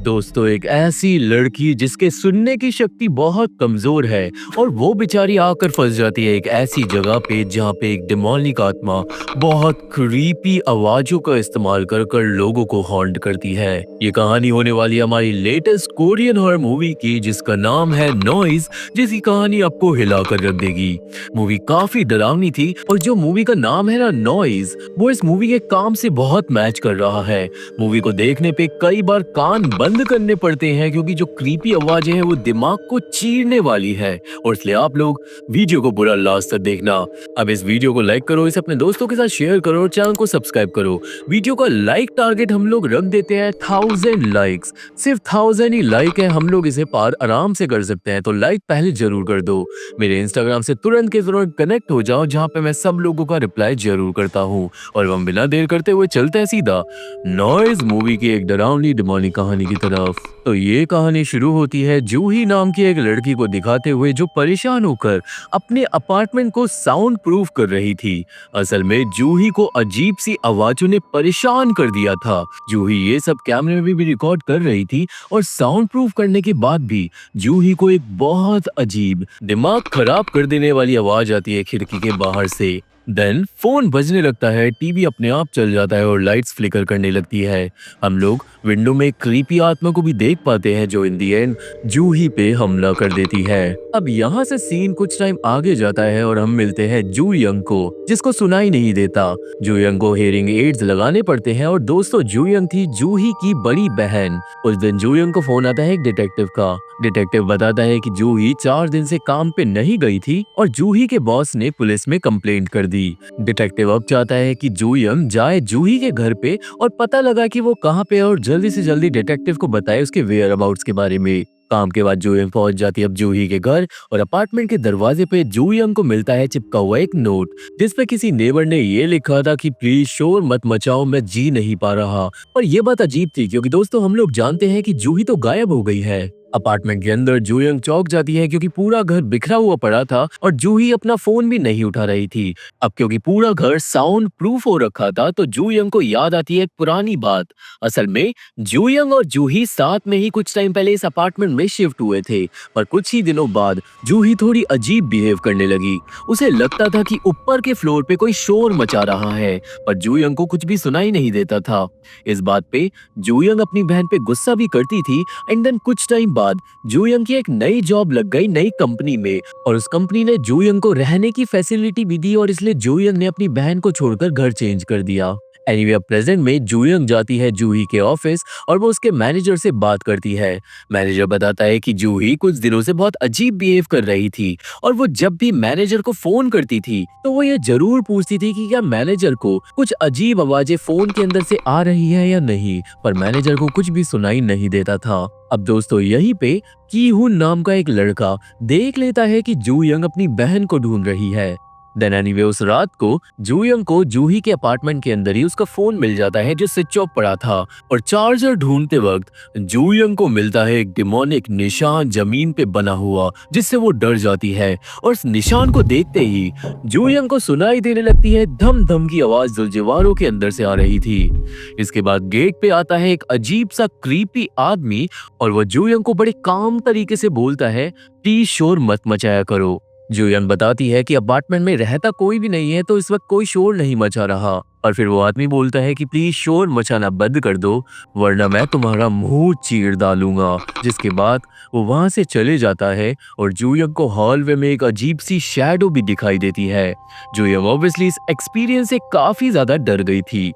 दोस्तों एक ऐसी लड़की जिसके सुनने की शक्ति बहुत कमजोर है और वो बेचारी आकर फंस जाती है एक ऐसी जगह पे जहाँ पे एक डेमोनिक आत्मा बहुत क्रीपी आवाजों का इस्तेमाल कर कर लोगों को हॉन्ट करती है। ये कहानी होने वाली है हमारी लेटेस्ट कोरियन हॉरर मूवी की जिसका नाम है नॉइज, जिसकी कहानी आपको हिला कर रख देगी। मूवी काफी डरावनी थी और जो मूवी का नाम है ना नॉइज, वो इस मूवी के काम से बहुत मैच कर रहा है। मूवी को देखने पे कई बार कान बंद करने पड़ते हैं क्योंकि जो क्रीपी आवाजें हैं वो दिमाग को चीरने वाली है, और इसलिए आप लोग वीडियो को पूरा लास्ट तक देखना। अब इस वीडियो को लाइक करो, इसे अपने दोस्तों के साथ शेयर करो और चैनल को सब्सक्राइब करो। वीडियो का लाइक टारगेट हम लोग रख देते हैं 1000 लाइक्स। सिर्फ 1000 ही लाइक है, हम लोग इसे पार आराम से कर सकते हैं, तो लाइक पहले जरूर कर दो। मेरे इंस्टाग्राम से तुरंत के तुरंत कनेक्ट हो जाओ जहाँ पे मैं सब लोगों का रिप्लाई जरूर करता हूँ। और हम बिना देर करते हुए चलते हैं सीधा नॉइज मूवी की एक डरावनी डिमोनिक कहानी की तरफ। तो ये कहानी शुरू होती है जूही नाम की एक लड़की को दिखाते हुए जो परेशान होकर अपने अपार्टमेंट को साउंड प्रूफ कर रही थी। असल में जूही को अजीब सी आवाजों ने परेशान कर दिया था। जूही ये सब कैमरे में भी रिकॉर्ड कर रही थी और साउंड प्रूफ करने के बाद भी जूही को एक बहुत अजीब दिमाग खराब कर देने वाली आवाज आती है खिड़की के बाहर से। देन फोन बजने लगता है, टीवी अपने आप चल जाता है और लाइट्स फ्लिकर करने लगती है। हम लोग विंडो में एक क्रीपी आत्मा को भी देख पाते हैं जो इन दी एंड जूही पे हमला कर देती है। अब यहाँ से सीन कुछ टाइम आगे जाता है और हम मिलते हैं जू यंग को, जिसको सुनाई नहीं देता। जू यंग को हियरिंग एड्स लगाने पड़ते हैं और दोस्तों जू यंग थी जूही की बड़ी बहन। उस दिन जू यंग को फोन आता है एक डिटेक्टिव का। डिटेक्टिव बताता है कि जूही 4 दिन से काम पे नहीं गई थी और जूही के बॉस ने पुलिस में कंप्लेंट कर दी। डिटेक्टिव अब चाहता है कि जू यंग जाए जूही के घर पे और पता लगा कि वो कहाँ पे है और जल्दी से जल्दी डिटेक्टिव को बताए उसके वेयर अबाउट्स के बारे में। काम के बाद जू यंग पहुंच जाती है अब जूही के घर और अपार्टमेंट के दरवाजे पे जू यंग को मिलता है चिपका हुआ एक नोट, जिसपे किसी नेबर ने ये लिखा था कि प्लीज शोर मत मचाओ, मैं जी नहीं पा रहा। और ये बात अजीब थी क्योंकि दोस्तों हम लोग जानते हैं कि जूही तो गायब हो गई है। अपार्टमेंट के अंदर जू यंग चौंक जाती है क्योंकि पूरा घर बिखरा हुआ पड़ा था और जूही अपना फोन भी नहीं उठा रही थी। अब क्योंकि पूरा घर साउंड प्रूफ हो रखा था तो जू यंग को याद आती है एक पुरानी बात। असल में जू यंग और जूही साथ में ही कुछ टाइम पहले इस अपार्टमेंट में शिफ्ट हुए थे, पर कुछ ही दिनों बाद जूही थोड़ी अजीब बिहेव करने लगी। उसे लगता था कि ऊपर के फ्लोर पे कोई शोर मचा रहा है, पर जू यंग को कुछ भी सुनाई नहीं देता था। इस बात पे जू यंग अपनी बहन पे गुस्सा भी करती थी। एंड देन कुछ टाइम बाद जू यंग की एक नई जॉब लग गई नई कंपनी में और उस कंपनी ने जू यंग को रहने की फैसिलिटी भी दी और इसलिए जू यंग ने अपनी बहन को छोड़कर घर चेंज कर दिया। एनीवे अब प्रेजेंट में जू यंग जाती है जूही के ऑफिस और वो उसके मैनेजर से बात करती है। मैनेजर बताता है कि जूही कुछ दिनों से बहुत अजीब बिहेव कर रही थी और वो जब भी मैनेजर को फोन करती थी तो वो ये जरूर पूछती थी कि क्या मैनेजर को कुछ अजीब आवाजें फोन के अंदर से आ रही है या नहीं, पर मैनेजर को कुछ भी सुनाई नहीं देता था। अब दोस्तों यहीं पे की हुन नाम का एक लड़का देख लेता है कि जू यंग अपनी बहन को ढूंढ रही है। देन एनीवे उस रात को जू यंग को जूही के अपार्टमेंट के अंदर ही उसका फोन मिल जाता है जो स्विच ऑफ पड़ा था और चार्जर ढूंढते वक्त जू यंग को मिलता है एक डिमोनिक निशान जमीन पे बना हुआ, जिससे वो डर जाती है और इस निशान को देखते ही जू यंग को सुनाई देने लगती है धम धम की आवाज जो दीवारों के अंदर से आ रही थी। इसके बाद गेट पे आता है एक अजीब सा क्रीपी आदमी और वो जू यंग को बड़े काम तरीके से बोलता है प्लीज शोर मत मचाया करो। जू यंग बताती है कि अपार्टमेंट में रहता कोई भी नहीं है तो इस वक्त कोई शोर नहीं मचा रहा, और फिर वो आदमी बोलता है कि प्लीज शोर मचाना बंद कर दो वरना मैं तुम्हारा मुंह चीर डालूंगा। जिसके बाद वो वहां से चले जाता है और जू यंग को हॉलवे में एक अजीब सी शैडो भी दिखाई देती है। जू यंग ऑब्वियसली इस एक्सपीरियंस से काफी ज्यादा डर गई थी।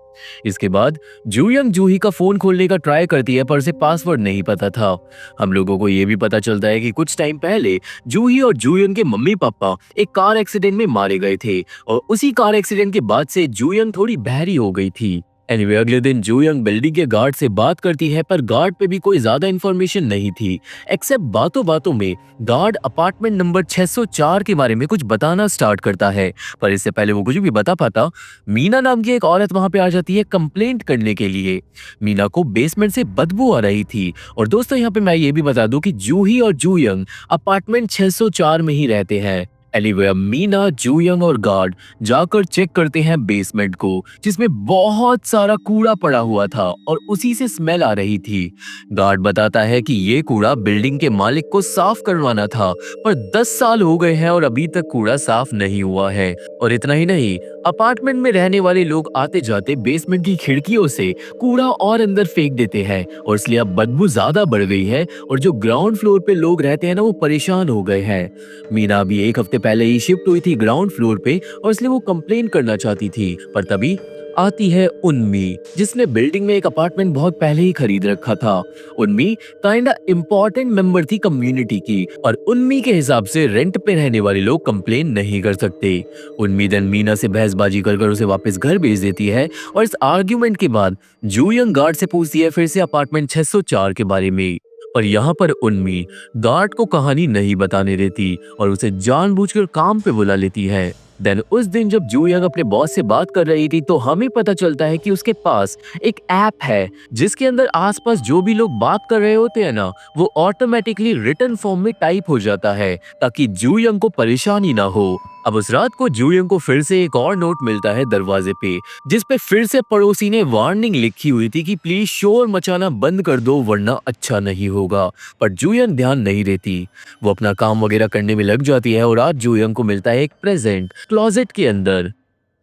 इसके बाद जू यंग जूही का फोन खोलने का ट्राई करती है पर उसे पासवर्ड नहीं पता था। हम लोगों को ये भी पता चलता है कि कुछ टाइम पहले जूही और जू यंग के मम्मी पापा एक कार एक्सीडेंट में मारे गए थे और उसी कार एक्सीडेंट के बाद से जू यंग थोड़ी बहरी हो गई थी। एनीवे अगले दिन जू यंग बिल्डिंग के गार्ड से बात करती है पर गार्ड पे भी कोई ज्यादा इन्फॉर्मेशन नहीं थी, एक्सेप्ट बातों बातों में गार्ड अपार्टमेंट नंबर 604 के बारे में कुछ बताना स्टार्ट करता है। पर इससे पहले वो कुछ भी बता पाता, मीना नाम की एक औरत वहां पे आ जाती है कंप्लेंट करने के लिए। मीना को बेसमेंट से बदबू आ रही थी और दोस्तों यहाँ पे मैं ये भी बता दूं कि जूही और जू यंग अपार्टमेंट 604 में ही रहते हैं। एनीवे अब मीना, जूयंग और गार्ड जाकर चेक करते हैं बेसमेंट को, जिसमें बहुत सारा कूड़ा पड़ा हुआ था और उसी से स्मेल आ रही थी। गार्ड बताता है कि ये कूड़ा बिल्डिंग के मालिक को साफ करवाना था, पर 10 साल हो गए हैं और अभी तक कूड़ा साफ नहीं हुआ है। और इतना ही नहीं, अपार्टमेंट में रहने वाले लोग आते जाते बेसमेंट की खिड़कियों से कूड़ा और अंदर फेंक देते हैं और इसलिए अब बदबू ज्यादा बढ़ गई है और जो ग्राउंड फ्लोर पे लोग रहते हैं ना, वो परेशान हो गए हैं। मीना भी एक हफ्ते पहले ही शिफ्ट हुई थी ग्राउंड फ्लोर पे और इसलिए वो कंप्लेन करना चाहती थी, पर तभी आती है उन्मी, जिसने बिल्डिंग में एक अपार्टमेंट बहुत पहले ही खरीद रखा था। उन्मी काइंडा इम्पोर्टेंट मेंबर थी कम्युनिटी की और उन्मी के हिसाब से रेंट पे रहने वाले लोग कंप्लेन नहीं कर सकते। उन्मी देन मीना से बहसबाजी कर कर उसे वापस घर भेज देती है और इस आर्ग्यूमेंट के बाद जूयंग गार्ड से पूछती है फिर से अपार्टमेंट 604 के बारे में। पर यहाँ पर उन्मी गार्ड को कहानी नहीं बताने देती और उसे जानबूझकर काम पे बुला लेती है। देन उस दिन जब जूयंग अपने बॉस से बात कर रही थी तो हमें पता चलता है कि उसके पास एक ऐप है जिसके अंदर आसपास जो भी लोग बात कर रहे होते हैं ना, वो ऑटोमेटिकली रिटन फॉर्म में टाइप हो जाता है ताकि जूयंग को परेशानी ना हो। अब उस रात को जूयंग को फिर से एक और नोट मिलता है दरवाजे पे, जिस पे फिर से पड़ोसी ने वार्निंग लिखी हुई थी कि प्लीज शोर मचाना बंद कर दो वरना अच्छा नहीं होगा। पर जूयंग ध्यान नहीं देती, वो अपना काम वगैरह करने में लग जाती है और आज जूयंग को मिलता है एक प्रेजेंट क्लोजेट के अंदर।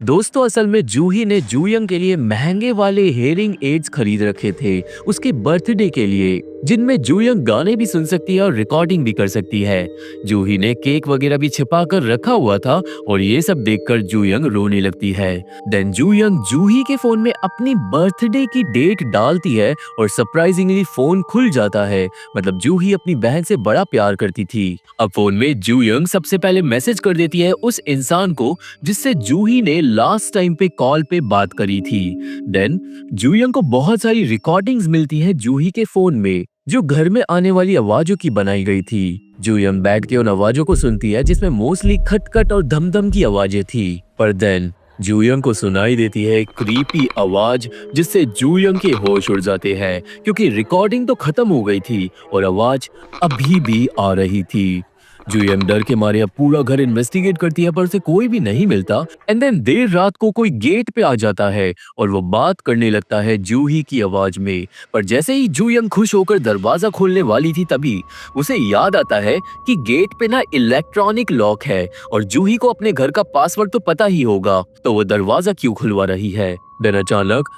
दोस्तों असल में जूही ने जूयंग के लिए महंगे वाले हेयरिंग एड्स खरीद रखे थे उसके बर्थडे के लिए, जिनमें जूयंग गाने भी सुन सकती है और रिकॉर्डिंग भी कर सकती है। जूही ने केक वगैरह भी छिपा कर रखा हुआ था और ये सब देखकर जूयंग रोने लगती है। देन जूयंग जूही के फोन में अपनी बर्थडे की डेट डालती है और सरप्राइजिंगली फोन खुल जाता है। मतलब जूही अपनी बहन से बड़ा प्यार करती थी। अब फोन में जूयंग सबसे पहले मैसेज कर देती है उस इंसान को जिससे जूही ने लास्ट टाइम पे कॉल पे बात करी थी। देन जूयंग को बहुत सारी रिकॉर्डिंग्स मिलती है जूही के फोन में जो घर में आने वाली आवाजों की बनाई गई थी। जूयंग बैठ के उन आवाजों को सुनती है जिसमें मोस्टली खटखट और धमधम की आवाजें थी। पर देन जूयंग को सुनाई देती है एक क्रीपी आवाज जिससे जूयंग के होश उड़ जाते हैं क्योंकि रिकॉर्डिंग तो खत्म हो गई थी और आवाज अभी भी आ रही थी। जूयंग डर के मारे अब पूरा घर इन्वेस्टिगेट करती है पर उसे कोई भी नहीं मिलता। एंड देन देर रात को कोई गेट पे आ जाता है और वो बात करने लगता है जूही की आवाज में। पर जैसे ही जूयंग खुश होकर दरवाजा खोलने वाली थी तभी उसे याद आता है कि गेट पे ना इलेक्ट्रॉनिक लॉक है और जूही को अपने घर का पासवर्ड तो पता ही होगा, तो वो दरवाजा क्यों खुलवा रही है। देन अचानक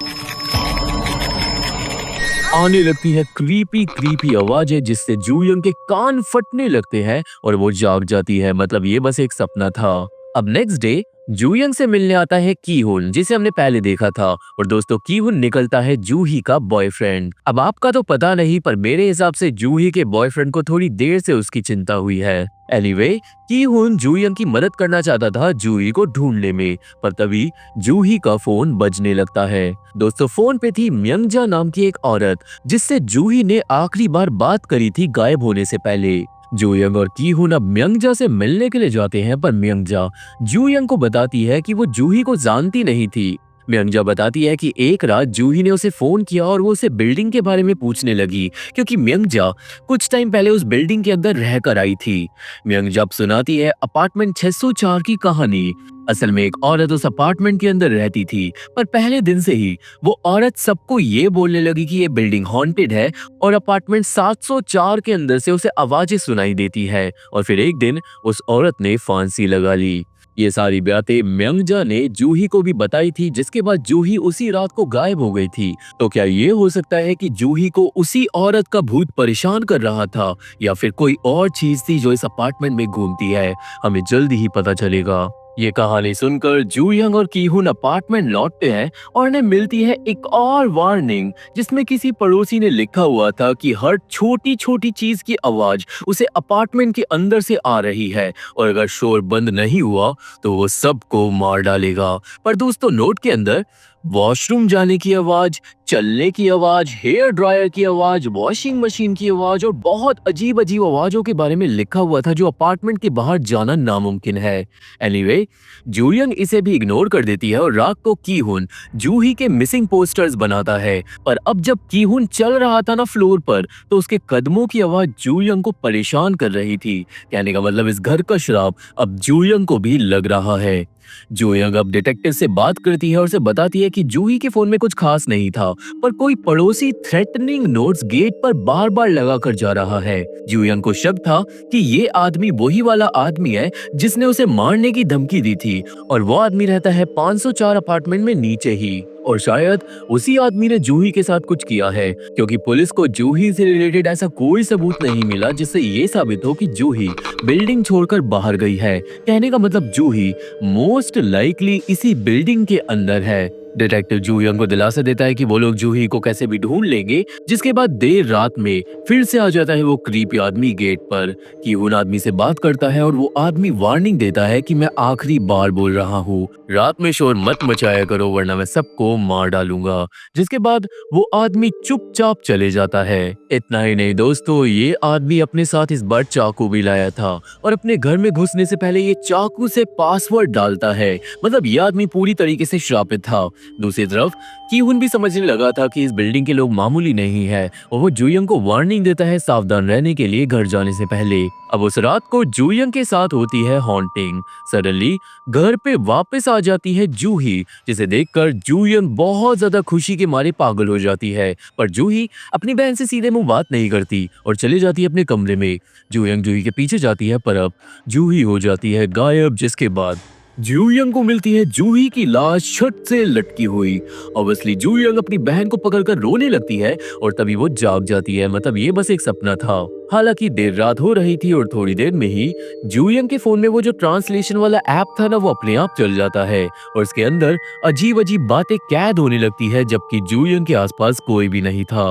आने लगती है क्रीपी क्रीपी आवाजें जिससे जूयंग के कान फटने लगते हैं और वो जाग जाती है। मतलब ये बस एक सपना था। अब नेक्स्ट डे जूयंग से मिलने आता है कीहुन जिसे हमने पहले देखा था और दोस्तों कीहुन निकलता है जूही का बॉयफ्रेंड। अब आपका तो पता नहीं पर मेरे हिसाब से जूही के बॉयफ्रेंड को थोड़ी देर से उसकी चिंता हुई है। एनीवे कीहुन जूयंग की मदद करना चाहता था जूही को ढूंढने में, पर तभी जूही का फोन बजने लगता है। दोस्तों फोन पे थी म्यंगजा नाम की एक औरत जिससे जूही ने आखिरी बार बात करी थी गायब होने से पहले। जूयंग और कीहुन अब म्यंगजा से मिलने के लिए जाते हैं पर म्यंगजा जूयंग को बताती है कि वो जूही को जानती नहीं थी। म्यंगजा बताती है कि एक रात जूही ने उसे फोन किया और वो उसे बिल्डिंग के बारे में पूछने लगी क्योंकि म्यंगजा कुछ टाइम पहले उस बिल्डिंग के अंदर रहकर आई थी। म्यंगजा सुनाती है अपार्टमेंट 604 की कहानी। असल में एक औरत उस अपार्टमेंट के अंदर रहती थी पर पहले दिन से ही वो औरत सबको ये बोलने लगी कि ये बिल्डिंग हॉन्टेड है और अपार्टमेंट 704 के अंदर से उसे आवाजें सुनाई देती है और फिर एक दिन उस औरत ने फांसी लगा ली। ये सारी बातें म्यंगजा ने जूही को भी बताई थी जिसके बाद जूही उसी रात को गायब हो गई थी। तो क्या ये हो सकता है कि जूही को उसी औरत का भूत परेशान कर रहा था या फिर कोई और चीज थी जो इस अपार्टमेंट में घूमती है? हमें जल्दी ही पता चलेगा। ये कहानी सुनकर जूयंग और कीहुन अपार्टमेंट लौटते हैं और उन्हें मिलती है एक और वार्निंग जिसमें किसी पड़ोसी ने लिखा हुआ था कि हर छोटी छोटी चीज की आवाज उसे अपार्टमेंट के अंदर से आ रही है और अगर शोर बंद नहीं हुआ तो वो सबको मार डालेगा। पर दोस्तों नोट के अंदर वॉशरूम जाने की आवाज, चलने की आवाज, हेयर ड्रायर की आवाज, वॉशिंग मशीन की आवाज और बहुत अजीब अजीब आवाजों के बारे में लिखा हुआ था जो अपार्टमेंट के बाहर जाना नामुमकिन है। एनीवे, जूयंग इसे भी इग्नोर कर देती है और रात को कीहुन जूही के मिसिंग पोस्टर्स बनाता है। पर अब जब कीहुन चल रहा था ना फ्लोर पर, तो उसके कदमों की आवाज जूयंग को परेशान कर रही थी। कहने का मतलब इस घर का श्राप अब जूयंग को भी लग रहा है। जूयंग अब डिटेक्टिव से बात करती है और उसे बताती है कि जूही के फोन में कुछ खास नहीं था, पर कोई पड़ोसी थ्रेटनिंग नोट्स गेट पर बार बार लगा कर जा रहा है। जूयंग को शक था कि ये आदमी वही वाला आदमी है जिसने उसे मारने की धमकी दी थी, और वो आदमी रहता है 504 अपार्टमेंट में नीचे ही। और शायद उसी आदमी ने जूही के साथ कुछ किया है, क्योंकि पुलिस को जूही से रिलेटेड ऐसा कोई सबूत नहीं मिला जिससे ये साबित हो कि जूही बिल्डिंग छोड़कर बाहर गई है। कहने का मतलब जूही मोस्ट लाइकली इसी बिल्डिंग के अंदर है। डिटेक्टिव जूयंग को दिलासा देता है कि वो लोग जूही को कैसे भी ढूंढ लेंगे। जिसके बाद देर रात में फिर से आ जाता है वो क्रीपी आदमी गेट पर। कि उन आदमी से बात करता है और वो आदमी वार्निंग देता है कि मैं आखिरी बार बोल रहा हूँ, रात में शोर मत मचाया करो वरना मैं सबको मार डालूंगा। जिसके बाद वो आदमी चुपचाप चले जाता है। इतना ही नहीं दोस्तों, ये आदमी अपने साथ इस बार चाकू भी लाया था और अपने घर में घुसने से पहले ये चाकू से पासवर्ड डालता है। मतलब ये आदमी पूरी तरीके से श्रापित था। दूसरी तरफ कीहुन भी समझने लगा था कि इस बिल्डिंग के लोग मामूली नहीं है और वो जूयंग को वार्निंग देता है सावधान रहने के लिए घर जाने से पहले। अब उस रात को जूयंग के साथ होती है हॉन्टिंग। सडनली घर पे वापस आ जाती है जूही, जिसे देखकर जूयंग बहुत ज्यादा खुशी के मारे पागल हो जाती है। पर जूही अपनी बहन से सीधे मुंह बात नहीं करती और चली जाती है अपने कमरे में। जूयंग जूही के पीछे जाती है पर अब जूही हो जाती है गायब। जिसके बाद जूयंग को मिलती है जूही की लाश छत से लटकी हुई। ऑब्वियसली जूयंग अपनी बहन को पकड़कर रोने लगती है और तभी वो जाग जाती है। मतलब ये बस एक सपना था। हालांकि देर रात हो रही थी और थोड़ी देर में ही जूयंग के फोन में वो जो ट्रांसलेशन वाला ऐप था ना, वो अपने आप चल जाता है और उसके अंदर अजीब अजीब बातें कैद होने लगती है, जबकि जूयंग के आसपास कोई भी नहीं था।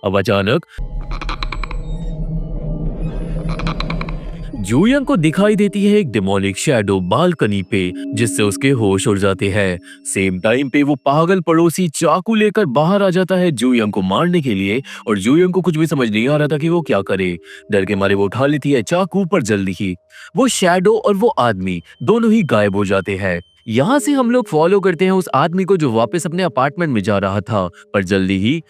अब अचानक जूयंग को दिखाई देती है एक डेमोनिक शैडो बालकनी पे, जिससे उसके होश उड़ जाते हैं। सेम टाइम पे वो पागल पड़ोसी चाकू लेकर बाहर आ जाता है जूयंग को मारने के लिए और जूयंग को कुछ भी समझ नहीं आ रहा था कि वो क्या करे। डर के मारे वो उठा लेती है चाकू, पर जल्दी ही वो शैडो और वो आदमी दोनों ही गायब हो जाते हैं। यहाँ से हम लोग फॉलो करते हैं उस आदमी को जो वापस अपने अपार्टमेंट में जा रहा था, पर जल्दी ही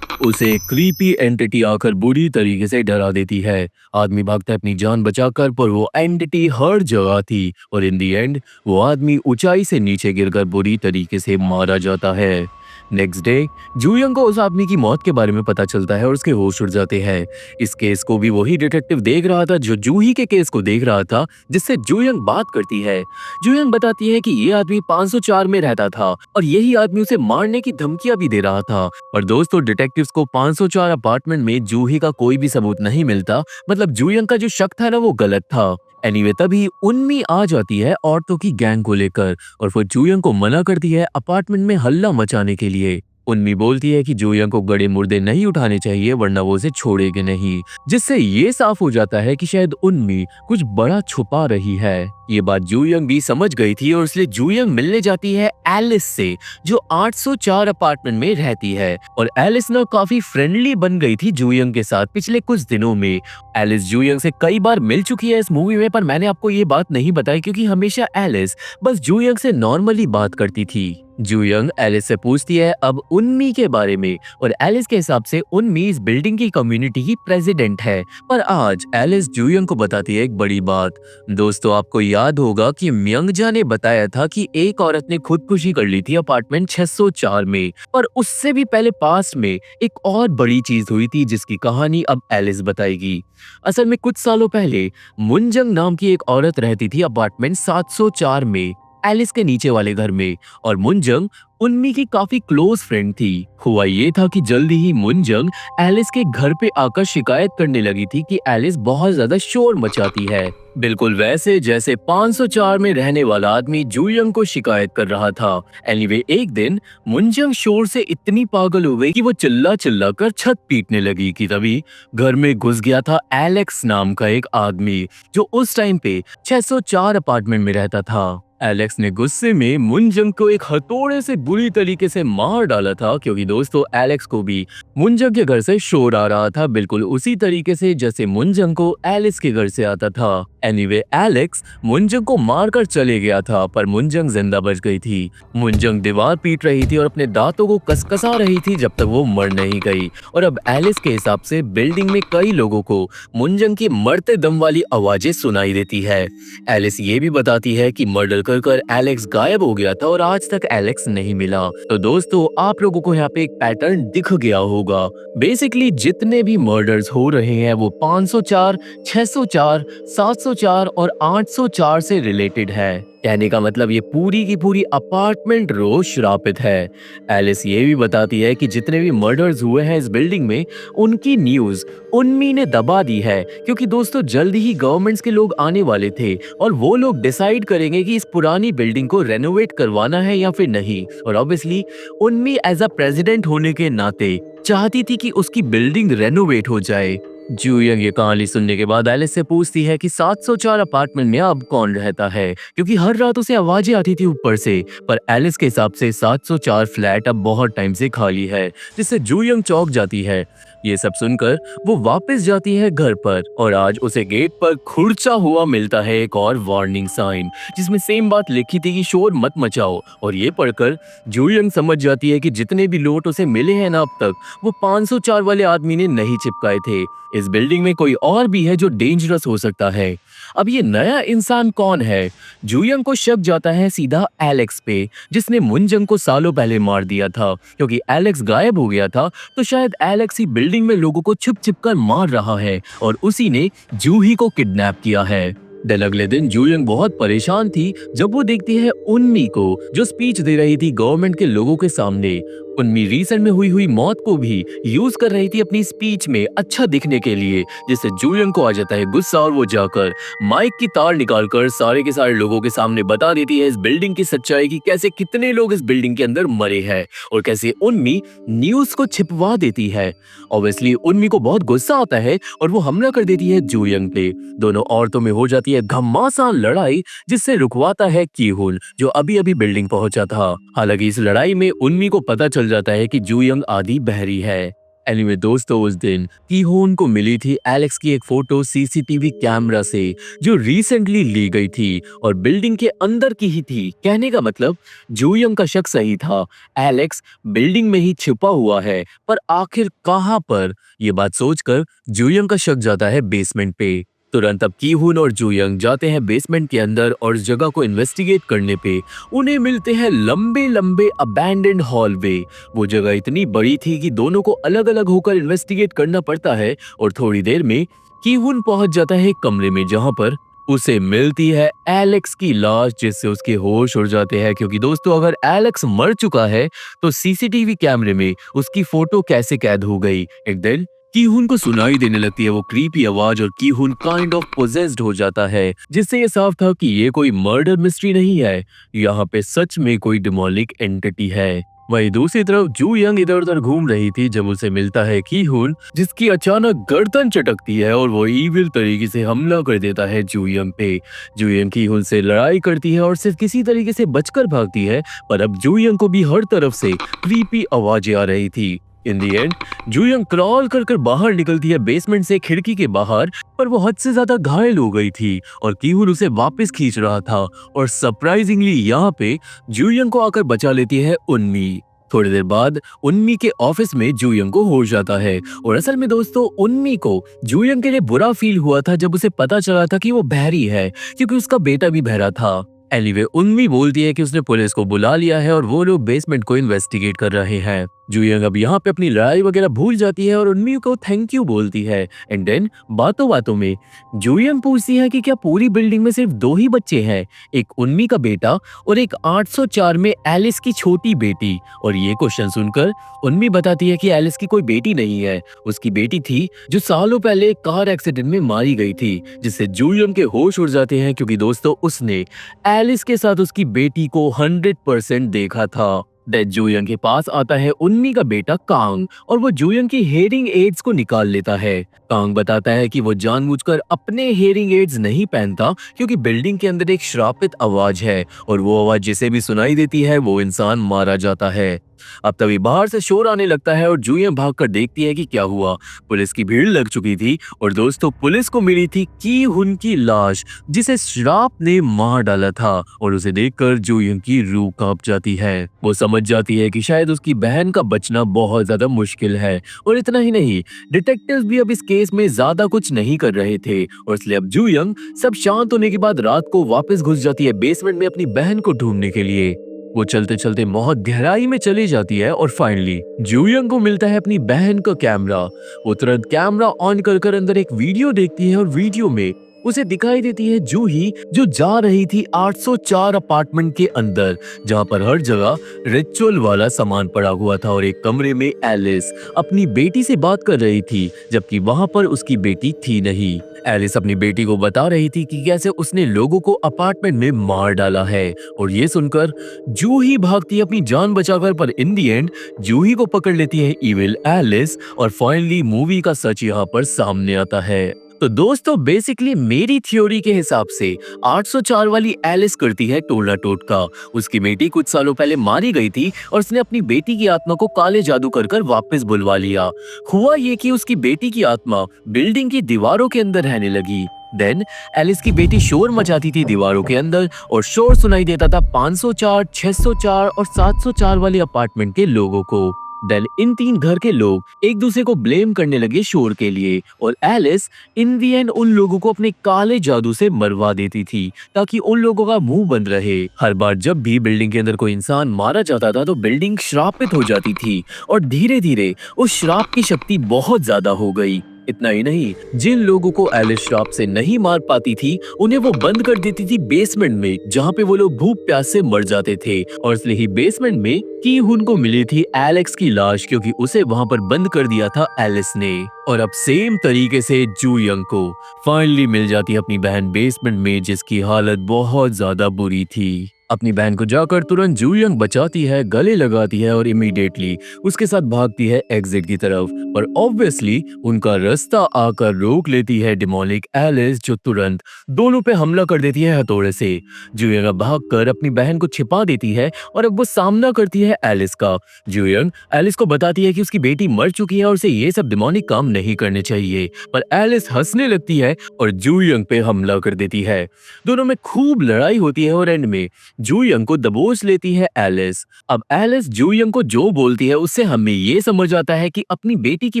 उसे क्रीपी एंटिटी आकर बुरी तरीके से डरा देती है। आदमी भागता है अपनी जान बचाकर, पर वो एंटिटी हर जगह थी और इन दी एंड वो आदमी ऊंचाई से नीचे गिरकर बुरी तरीके से मारा जाता है। नेक्स्ट डे जूयंग को उस आदमी की मौत के बारे में पता चलता है और उसके होश उड़ जाते हैं। इस केस को भी वही डिटेक्टिव देख रहा था जो जूही के केस को देख रहा था, जिससे जूयंग बात करती है। जूयंग बताती है कि ये आदमी 504 में रहता था और यही आदमी उसे मारने की धमकियां भी दे रहा था। पर दोस्तों, डिटेक्टिव्स को 504 अपार्टमेंट में जूही का कोई भी सबूत नहीं मिलता। मतलब जूयंग का जो शक था ना, वो गलत था। एनीवे तभी उन्मी आ जाती है औरतों की गैंग को लेकर और वो जूयंग को मना करती है अपार्टमेंट में हल्ला मचाने के लिए। उन्मी बोलती है कि जूयंग को गड़े मुर्दे नहीं उठाने चाहिए वरना वो उसे छोड़ेगी नहीं, जिससे ये साफ हो जाता है कि शायद उन्मी कुछ बड़ा छुपा रही है। ये बात जूयंग भी समझ गई थी और इसलिए जूयंग मिलने जाती है एलिस से, जो 804 अपार्टमेंट में रहती है। और एलिस ना काफी फ्रेंडली बन गई थी जूयंग के साथ पिछले कुछ दिनों में। एलिस जूयंग से कई बार मिल चुकी है इस मूवी में, पर मैंने आपको ये बात नहीं बताई क्योंकि हमेशा एलिस बस जूयंग से नॉर्मली बात करती थी। जूयंग एलिस से पूछती है अब उन्मी के बारे में और एलिस के हिसाब से उन्मी इस बिल्डिंग की कम्युनिटी की प्रेसिडेंट है। पर आज एलिस जूयंग को बताती है एक बड़ी बात। दोस्तों, आपको याद होगा कि म्यंगजा ने बताया था कि एक औरत ने खुदकुशी कर ली थी अपार्टमेंट 604 में, पर उससे भी पहले पास्ट में एक और बड़ी चीज हुई थी जिसकी कहानी अब एलिस बताएगी। असल में कुछ सालों पहले मुनजंग नाम की एक औरत रहती थी अपार्टमेंट 704 में, एलिस के नीचे वाले घर में, और मुनजंग उन्मी की काफी क्लोज फ्रेंड थी। हुआ ये था कि जल्दी ही मुनजंग एलिस के घर पे आकर शिकायत करने लगी थी कि एलिस बहुत ज्यादा शोर मचाती है, बिल्कुल वैसे जैसे 504 में रहने वाला आदमी जूयंग को शिकायत कर रहा था। एनीवे एक दिन मुनजंग शोर से इतनी पागल हो गई कि वो चिल्ला चिल्ला कर छत पीटने लगी कि तभी घर में घुस गया था एलेक्स नाम का एक आदमी जो उस टाइम पे 604 अपार्टमेंट में रहता था। एलेक्स ने गुस्से में मुनजंग को एक हथौड़े से बुरी तरीके से मार डाला था, क्योंकि दोस्तों एलेक्स को भी मुनजंग के घर से शोर आ रहा था, बिल्कुल उसी तरीके से जैसे मुनजंग को एलिस के घर से आता था। एनीवे एलेक्स मुनजंग को मारकर चले गया था, पर मुनजंग जिंदा बच गई थी। मुनजंग दीवार पीट रही थी और अपने दांतों को कसकसा रही थी जब तक वो मर नहीं गई। और अब एलिस के हिसाब से बिल्डिंग में कई लोगों को मुनजंग की मरते दम वाली आवाजें सुनाई देती है। एलिस ये भी बताती है कि मर्डर कर एलेक्स गायब हो गया था और आज तक एलेक्स नहीं मिला। तो दोस्तों आप लोगों को यहाँ पे एक पैटर्न दिख गया होगा। बेसिकली जितने भी मर्डर्स हो रहे हैं वो 504, 604, 704 और 804 से रिलेटेड है। कहने का मतलब ये पूरी की पूरी अपार्टमेंट रो श्रापित है। एलिस ये भी बताती है कि जितने भी मर्डर्स हुए हैं इस बिल्डिंग में उनकी न्यूज उन्मी ने दबा दी है, क्योंकि दोस्तों जल्द ही गवर्नमेंट्स के लोग आने वाले थे और वो लोग डिसाइड करेंगे कि इस पुरानी बिल्डिंग को रेनोवेट करवाना है या फिर नहीं। और ऑब्वियसली उन्मी एज अ प्रेसिडेंट होने के नाते चाहती थी कि उसकी बिल्डिंग रेनोवेट हो जाए। जूयंग ये कहानी सुनने के बाद एलिस से पूछती है कि 704 अपार्टमेंट में अब कौन रहता है, क्योंकि हर रात उसे आवाजें आती थी ऊपर से। पर एलिस के हिसाब से 704 फ्लैट अब बहुत टाइम से खाली है, जिससे जूयंग चौंक जाती है। ये सब सुनकर वो वापस जाती है घर पर और आज उसे गेट पर खुरचा हुआ मिलता है एक और वार्निंग साइन, जिसमें सेम बात लिखी थी कि शोर मत मचाओ। और ये पढ़कर जूयंग समझ जाती है कि जितने भी नोट उसे मिले हैं ना अब तक, वो 504 वाले आदमी ने नहीं चिपकाए थे। इस बिल्डिंग में कोई और भी है जो डेंजरस हो सकता है। अब ये नया इंसान कौन है? जूयंग को शक जाता है सीधा एलेक्स पे, जिसने मुनजंग को सालों पहले मार दिया था। क्योंकि एलेक्स गायब हो गया था तो शायद एलेक्स ही बिल्डिंग में लोगों को छुप छिप कर मार रहा है और उसी ने जूही को किडनैप किया है। देन अगले दिन जूयंग बहुत परेशान थी जब वो देखती है उन्मी को, जो स्पीच दे रही थी गवर्नमेंट के लोगों के सामने। उन्मी रिसेंट में हुई मौत को भी यूज कर रही थी अपनी स्पीच में अच्छा दिखने के लिए, जिससे जूयंग को आ जाता है गुस्सा और वो जाकर माइक की तार निकालकर सारे के सारे लोगों के सामने बता देती है इस बिल्डिंग की सच्चाई की, कैसे कितने लोग इस बिल्डिंग के अंदर मरे हैं और कैसे उन्मी न्यूज को छिपवा देती है। ऑब्वियसली उन्मी को बहुत गुस्सा आता है और वो हमला कर देती है जूयंग पे। दोनों औरतों में हो जाती है घमासान लड़ाई, जिससे रुकवाता है कीहुन, जो अभी अभी बिल्डिंग पहुंचा था। हालांकि इस लड़ाई में उन्मी को पता चल जाता है कि जूयंग आधी बहरी है। एनीवे दोस्तों उस दिन कीहोन को मिली थी एलेक्स की एक फोटो सीसीटीवी कैमरा से, जो रिसेंटली ली गई थी और बिल्डिंग के अंदर की ही थी। कहने का मतलब जूयंग का शक सही था, एलेक्स बिल्डिंग में ही छिपा हुआ है, पर आखिर कहां पर? ये बात सोचकर जूयंग का शक जाता है बेसमेंट पे। तुरंत अब कीहुन और जूयंग जाते हैं बेसमेंट के अंदर और इस जगह को इन्वेस्टिगेट करने पे उन्हें मिलते हैं लंबे लंबे अबैंडन्ड हॉलवे। वो जगह इतनी बड़ी थी कि दोनों को अलग अलग होकर इन्वेस्टिगेट करना पड़ता है और थोड़ी देर में कीहुन पहुंच जाता है एक कमरे में जहां पर उसे मिलती है एलेक्स की लाश, जिससे उसके होश उड़ जाते हैं। क्योंकि दोस्तों अगर एलेक्स मर चुका है तो सीसीटीवी कैमरे में उसकी फोटो कैसे कैद हो गई? एक दिन कीहुन को सुनाई देने लगती है वो क्रीपी आवाज और कीहुन काइंड ऑफ पोजेस्ड हो जाता है, जिससे ये साफ था कि ये कोई मर्डर मिस्ट्री नहीं है, यहाँ पे सच में कोई डिमोनिक एंटिटी है। वहीं दूसरी तरफ जूयंग इधर उधर घूम रही थी जब उसे मिलता है कीहुन, जिसकी अचानक गर्दन चटकती है और वो ईविल तरीके से हमला कर देता है जूयंग पे। जूयंग कीहुन से लड़ाई करती है और सिर्फ किसी तरीके से बचकर भागती है, पर अब जूयंग को भी हर तरफ से क्रीपी आवाजें आ रही थी। इन दी एंड जूयंग क्रॉल कर बाहर निकलती है बेसमेंट से खिड़की के बाहर, पर वो हद से ज्यादा घायल हो गई थी और कीहुन उसे वापस खींच रहा था और सरप्राइजिंगली यहाँ पे जूयंग को आकर बचा लेती है उन्मी। थोड़ी देर बाद उन्मी के ऑफिस में जूयंग को होश आता है और असल में दोस्तों उन्मी को जूयंग के लिए बुरा फील हुआ था जब उसे पता चला था कि वो बहरी है, क्योंकि उसका बेटा भी बहरा था। एनीवे उन्मी बोलती है कि उसने पुलिस को बुला लिया है और वो लोग बेसमेंट को इन्वेस्टिगेट कर रहे हैं। जूयंग अब यहाँ पे अपनी लड़ाई वगैरह भूल जाती है और उन्मी को थैंक यू बोलती है। एंड देन बातों बातों में जूयंग पूछती है कि क्या पूरी बिल्डिंग में सिर्फ 2 ही बच्चे हैं, एक उन्मी का बेटा और एक 804 में एलिस की छोटी बेटी। और ये क्वेश्चन सुनकर उन्मी बताती है कि एलिस की कोई बेटी नहीं है, उसकी बेटी थी जो सालों पहले एक कार एक्सीडेंट में मारी गई थी, जिससे जूयंग के होश उड़ जाते हैं, क्योंकि दोस्तों उसने एलिस के साथ उसकी बेटी को 100% देखा था। देन जूयंग के पास आता है उन्मी का बेटा कांग और वो जूयंग की हेयरिंग एड्स को निकाल लेता है। कांग बताता है कि वो जानबूझकर अपने हेयरिंग एड्स नहीं पहनता क्योंकि बिल्डिंग के अंदर एक श्रापित आवाज है और वो आवाज जिसे भी सुनाई देती है वो इंसान मारा जाता है। अब तभी बाहर से शोर आने लगता है और जूयंग भागकर देखती है कि क्या हुआ। पुलिस की भीड़ लग चुकी थी और दोस्तों पुलिस को मिली थी की हुन की लाश जिसे श्राप ने मार डाला था और उसे देखकर जूयंग की रूह कांप जाती है। वो समझ जाती है कि शायद उसकी बहन का बचना बहुत ज्यादा मुश्किल है और इतना ही नहीं, डिटेक्टिव्स भी अब इस केस में ज्यादा कुछ नहीं कर रहे थे और इसलिए अब जूयंग सब शांत होने के बाद रात को वापस घुस जाती है बेसमेंट में अपनी बहन को ढूंढने के लिए। वो चलते चलते बहुत गहराई में चली जाती है और फाइनली जूयंग को मिलता है अपनी बहन का कैमरा। वो तुरंत कैमरा ऑन कर अंदर एक वीडियो देखती है और वीडियो में उसे दिखाई देती है जूही जो जा रही थी 804 अपार्टमेंट के अंदर जहां पर हर जगह रिचुअल वाला सामान पड़ा हुआ था और एक कमरे में एलिस अपनी बेटी से बात कर रही थी जबकि वहां पर उसकी बेटी थी नहीं। एलिस अपनी बेटी को बता रही थी कि कैसे उसने लोगों को अपार्टमेंट में मार डाला है और ये सुनकर जूही भागती है अपनी जान बचाकर पर इन दी एंड जूही को पकड़ लेती है इविल एलिस और फाइनली मूवी का सच यहाँ पर सामने आता है। तो दोस्तों बेसिकली मेरी थ्योरी के हिसाब से 804 वाली एलिस करती है टोला टोटका। उसकी बेटी कुछ सालों पहले मारी गई थी और उसने अपनी बेटी की आत्मा को काले जादू कर वापस बुलवा लिया। हुआ ये कि उसकी बेटी की आत्मा बिल्डिंग की दीवारों के अंदर रहने लगी। देन एलिस की बेटी शोर मचाती थी दीवारों के अंदर और शोर सुनाई देता था 504, 604 और 704 वाले अपार्टमेंट के लोगों को। देन इन तीन घर के लोग एक दूसरे को ब्लेम करने लगे शोर के लिए और एलिस इन दी एंड उन लोगों को अपने काले जादू से मरवा देती थी ताकि उन लोगों का मुंह बंद रहे। हर बार जब भी बिल्डिंग के अंदर कोई इंसान मारा जाता था तो बिल्डिंग श्रापित हो जाती थी और धीरे धीरे उस श्राप की शक्ति बहुत ज्यादा हो गई। इतना ही नहीं, जिन लोगों को एलिस श्राप से नहीं मार पाती थी उन्हें वो बंद कर देती थी बेसमेंट में जहाँ पे वो लोग भूख प्यास से मर जाते थे और इसलिए ही बेसमेंट में की हुन को मिली थी एलेक्स की लाश क्योंकि उसे वहाँ पर बंद कर दिया था एलिस ने। और अब सेम तरीके से जूयंग को फाइनली मिल जाती है अपनी बहन बेसमेंट में जिसकी हालत बहुत ज्यादा बुरी थी। अपनी बहन को जाकर तुरंत जूयंग बचाती है, गले लगाती है और इमीडिएटली उसके साथ भागती है एग्जिट की तरफ पर ऑब्वियसली उनका रास्ता आकर रोक लेती है डेमोनिक एलिस जो तुरंत दोनों पे हमला कर देती है हथौड़े से। जूयंग भागकर अपनी बहन को छिपा देती है और अब वो सामना करती है एलिस का। जूयंग एलिस को बताती है कि उसकी बेटी मर चुकी है और उसे ये सब डेमोनिक काम नहीं करने चाहिए पर एलिस हंसने लगती है और जूयंग पे हमला कर देती है। दोनों में खूब लड़ाई होती है और एंड में जूयंग को दबोच लेती है एलिस। अब एलिस जूयंग को जो बोलती है उससे हमें ये समझ आता है कि अपनी बेटी की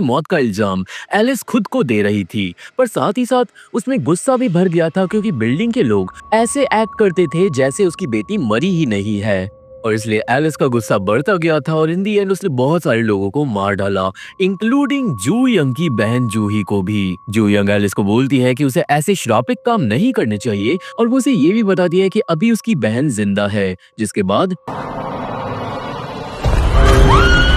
मौत का इल्जाम एलिस खुद को दे रही थी पर साथ ही साथ उसमें गुस्सा भी भर गया था क्योंकि बिल्डिंग के लोग ऐसे एक्ट करते थे जैसे उसकी बेटी मरी ही नहीं है और इसलिए एलिस का गुस्सा बढ़ता गया था और इन दी एंड उसने बहुत सारे लोगों को मार डाला इंक्लूडिंग जूयंग की बहन जूही को भी। जूयंग एलिस को बोलती है कि उसे ऐसे श्रापित काम नहीं करने चाहिए और वो उसे ये भी बताती है कि अभी उसकी बहन जिंदा है जिसके बाद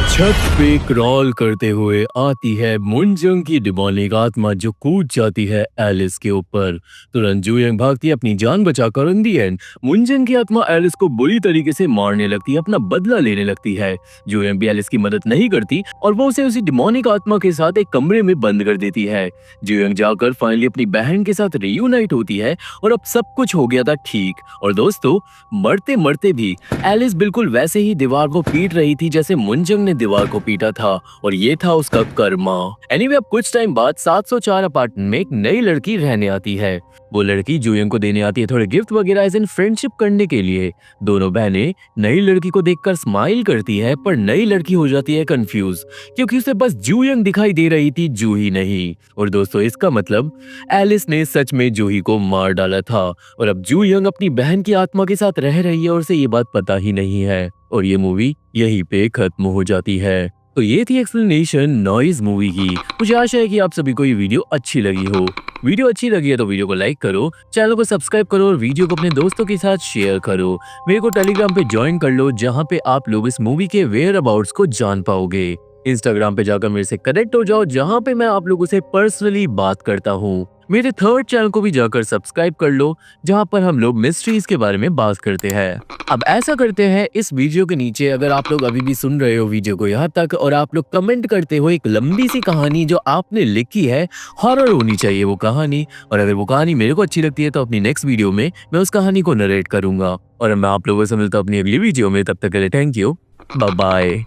छत पे क्रॉल करते हुए आती है मुंजंग की डिमोनिक आत्मा जो कूद जाती है एलिस के ऊपर। तुरंत जूयंग भागती है अपनी जान बचाकर इन दी एंड मुंजंग की आत्मा एलिस को बुरी तरीके से मारने लगती है, अपना बदला लेने लगती है। जूयंग भी एलिस की मदद नहीं करती और वो उसे उसी डिमोनिक आत्मा के साथ एक कमरे में बंद कर देती है। जूयंग जाकर फाइनली अपनी बहन के साथ रियूनाइट होती है और अब सब कुछ हो गया था ठीक। और दोस्तों मरते मरते भी एलिस बिल्कुल वैसे ही दीवार को पीट रही थी जैसे मुंजंग ने दीवार को पीटा था और ये था उसका कर्मा। एनीवे अब कुछ टाइम बाद 704 अपार्टमेंट में एक नई लड़की रहने आती है। वो लड़की जूयंग को देने आती है थोड़े गिफ्ट वगैरह एज इन फ्रेंडशिप करने के लिए। दोनों बहनें नई लड़की को देखकर स्माइल करती है पर नई लड़की हो जाती है कंफ्यूज क्योंकि उसे बस जूयंग दिखाई दे रही थी जूही नहीं। और दोस्तों इसका मतलब एलिस ने सच में जूही को मार डाला था और अब जूयंग अपनी बहन की आत्मा के साथ रह रही है और उसे ये बात पता ही नहीं है और ये मूवी यहीं पे खत्म हो जाती है। तो ये थी एक्सप्लेनेशन नॉइज मूवी की। मुझे आशा है कि आप सभी को ये वीडियो अच्छी लगी हो। वीडियो अच्छी लगी है तो वीडियो को लाइक करो, चैनल को सब्सक्राइब करो और वीडियो को अपने दोस्तों के साथ शेयर करो। मेरे को टेलीग्राम पे ज्वाइन कर लो जहाँ पे आप लोग इस मूवी के वेयर अबाउट्स को जान पाओगे। इंस्टाग्राम पे जाकर मेरे से कनेक्ट हो जाओ जहाँ पे मैं आप लोगों से पर्सनली बात करता हूँ। मेरे थर्ड चैनल को भी जाकर सब्सक्राइब कर लो, जहाँ पर हम लोग मिस्ट्रीज के बारे में बात करते हैं। अब ऐसा करते हैं, इस वीडियो के नीचे अगर आप लोग अभी भी सुन रहे हो वीडियो को यहाँ तक और आप लोग कमेंट करते हो एक लंबी सी कहानी जो आपने लिखी है, हॉरर होनी चाहिए वो कहानी, और अगर वो कहानी मेरे को अच्छी लगती है तो अपनी नेक्स्ट वीडियो में मैं उस कहानी को नरेट करूंगा। और मैं आप लोगों से मिलता हूं अपनी अगली वीडियो में, तब तक के लिए थैंक यू, बाय बाय।